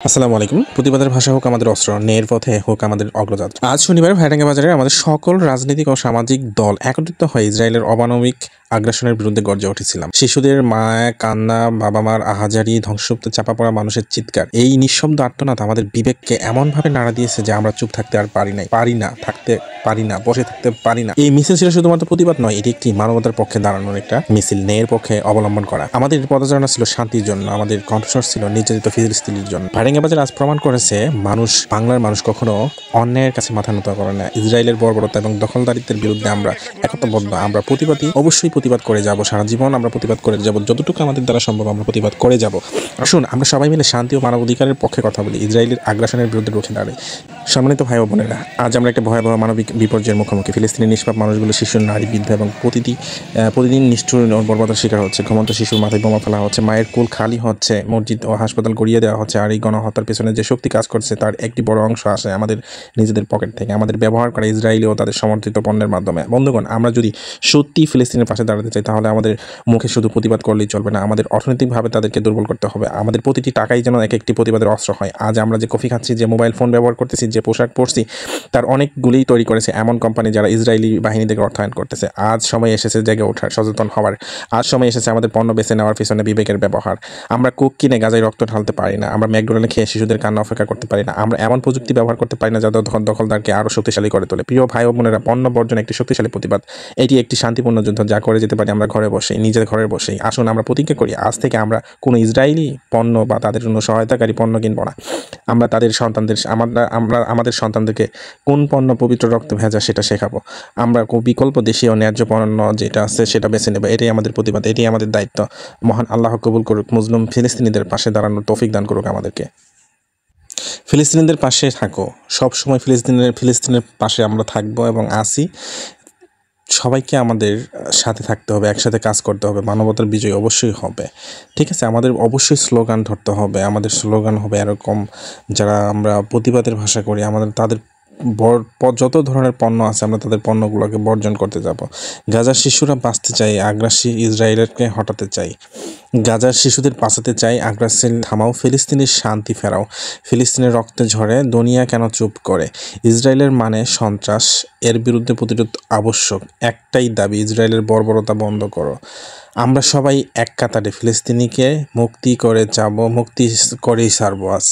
আসসালামু আলাইকুম। প্রতিবাদের ভাষা হোক আমাদের অস্ত্র, ন্যায়ের পথে হোক আমাদের অগ্রযাত্রা। আজ শনিবার ভাইরাঙ্গা বাজারে আমাদের সকল রাজনৈতিক ও সামাজিক দল একত্রিত হয়ে ইসরায়েলের অমানবিক আগ্রাসনের বিরুদ্ধে গর্জে উঠেছিলাম। শিশুদের মায়া কান্না, বাবা মার আহাজারি, ধ্বংসপ্তে চাপা পড়া মানুষের চিৎকার, এই নিঃশব্দ আর্তনাদ আমাদের বিবেককে এমনভাবে নাড়া দিয়েছে যে আমরা চুপ থাকতে আর পারি না, বসে থাকতে পারি না। এই মিছিল ছিল শুধুমাত্র প্রতিবাদ নয়, এটি একটি মানবতার পক্ষে দাঁড়ানোর একটা মিছিল, ন্যায়ের পক্ষে অবলম্বন করা। আমাদের পদচারণা ছিল শান্তির জন্য, আমাদের কণ্ঠস্বর ছিল নির্যাতিত ফিলিস্তিনির জন্য। ভাইরাঙ্গা বাজার আজ প্রমাণ করেছে বাংলার মানুষ কখনো অন্যায়ের কাছে মাথা নত করে না। ইসরায়েলের বর্বরতা এবং দখলদারিত্বের বিরুদ্ধে আমরা একতাবদ্ধ, আমরা অবশ্যই প্রতিবাদ করে যাব, সারা জীবন আমরা প্রতিবাদ করে যাব, যতটুকু আমাদের দ্বারা সম্ভব আমরা প্রতিবাদ করে যাব। আসুন আমরা সবাই মিলে শান্তি ও মানবাধিকারের পক্ষে কথা বলি, ইসরায়েলের আগ্রাসনের বিরুদ্ধে রুখে দাঁড়াই। সম্মানিত ভাই ও বোনেরা, আজ আমরা একটা ভয়াবহ মানবিক বিপর্যয়ের মুখোমুখি। ফিলিস্তিনের নিষ্পাপ মানুষগুলো, শিশু, নারী, বৃদ্ধ এবং প্রতিদিন নিষ্ঠুর বর্বরতার শিকার হচ্ছে। ঘুমন্ত শিশুর মাথায় বোমা ফেলা হচ্ছে, মায়ের কোল খালি হচ্ছে, মসজিদ ও হাসপাতাল গড়িয়ে দেওয়া হচ্ছে। আর এই গণহত্যার পেছনে যে শক্তি কাজ করছে তার একটি বড় অংশ আসে আমাদের নিজেদের পকেট থেকে, আমাদের ব্যবহার করা ইসরায়েলি ও তাদের সমর্থিত পণ্যের মাধ্যমে। বন্ধুগণ, আমরা যদি সত্যি ফিলিস্তিনের পাশে দাঁড়াতে চাই তাহলে আমাদের মুখে শুধু প্রতিবাদ করলেই চলবে না, আমাদের অর্থনৈতিকভাবে তাদেরকে দুর্বল করতে হবে। আমাদের প্রতিটি টাকাই যেন এক একটি প্রতিবাদের অস্ত্র হয়। আজ আমরা যে কফি খাচ্ছি, যে মোবাইল ফোন ব্যবহার করতেছি, যে পোশাক পরছি, তার অনেকগুলিই তৈরি করেছে এমন কোম্পানি যারা ইসরায়েলি বাহিনীদেরকে অর্থায়ন করতেছে। আজ সময় এসেছে জেগে ওঠার, সচেতন হওয়ার। আজ সময় এসেছে আমাদের পণ্য বেছে নেওয়ার পিছনে বিবেকের ব্যবহার। আমরা কোক কিনে গাজায় রক্ত ঢালতে পারি না, আমরা ম্যাকডোনাল্ডে খেয়ে শিশুদের কান্না অপেক্ষা করতে পারি না, আমরা এমন প্রযুক্তি ব্যবহার করতে পারি না যা দখলদারকে আরও শক্তিশালী করে তোলে। প্রিয় ভাই ও বোনেরা, পণ্য বর্জন একটি শক্তিশালী প্রতিবাদ, এটি একটি শান্তিপূর্ণ যুদ্ধ যা করে যেতে পারি আমরা ঘরে বসেই, নিজের ঘরে বসেই। আসুন আমরা প্রতিজ্ঞা করি, আজ থেকে আমরা কোনো ইসরায়েলি পণ্য বা তাদের জন্য সহায়তাকারী পণ্য কিনব না। আমরা আমাদের সন্তানদেরকে কোন পণ্য পবিত্র রক্ত ভেজা সেটা শেখাবো। আমরা বিকল্প দেশীয় ন্যায্য পণ্য যেটা আছে সেটা বেছে নেব। এটাই আমাদের প্রতিবাদ, এটাই আমাদের দায়িত্ব। মহান আল্লাহ কবুল করুক, মুসলিম ফিলিস্তিনিদের পাশে দাঁড়ানোর তৌফিক দান করুক আমাদেরকে। ফিলিস্তিনিদের পাশে থাকো, সবসময় ফিলিস্তিনের পাশে আমরা থাকবো এবং আসি। সবাইকে আমাদের সাথে থাকতে হবে, একসাথে কাজ করতে হবে, মানবতার বিজয় অবশ্যই হবে। ঠিক আছে, আমাদের অবশ্যই স্লোগান ধরতে হবে। আমাদের স্লোগান হবে এরকম, যারা আমরা প্রতিবাদের ভাষা করি, তাদের যত ধরনের পণ্য আছে আমরা তাদের পণ্যগুলোকে বর্জন করতে যাব। গাজার শিশুরা বাঁচতে চাই, আগ্রাসী ইসরায়েলকে হটাতে চাই। গাজার শিশুদের বাঁচাতে চাই, আগ্রাসী থামাও, ফিলিস্তিনের শান্তি ফেরাও। ফিলিস্তিনের রক্তে ঝরে দুনিয়া কেন চুপ করে? ইসরায়েলের মানে সন্ত্রাস, এর বিরুদ্ধে প্রতিরোধ আবশ্যক। একটাই দাবি, ইসরায়েলের বর্বরতা বন্ধ করো। আমরা সবাই এক কাতারে ফিলিস্তিনিকে মুক্তি করেই ছাড়বো আজ।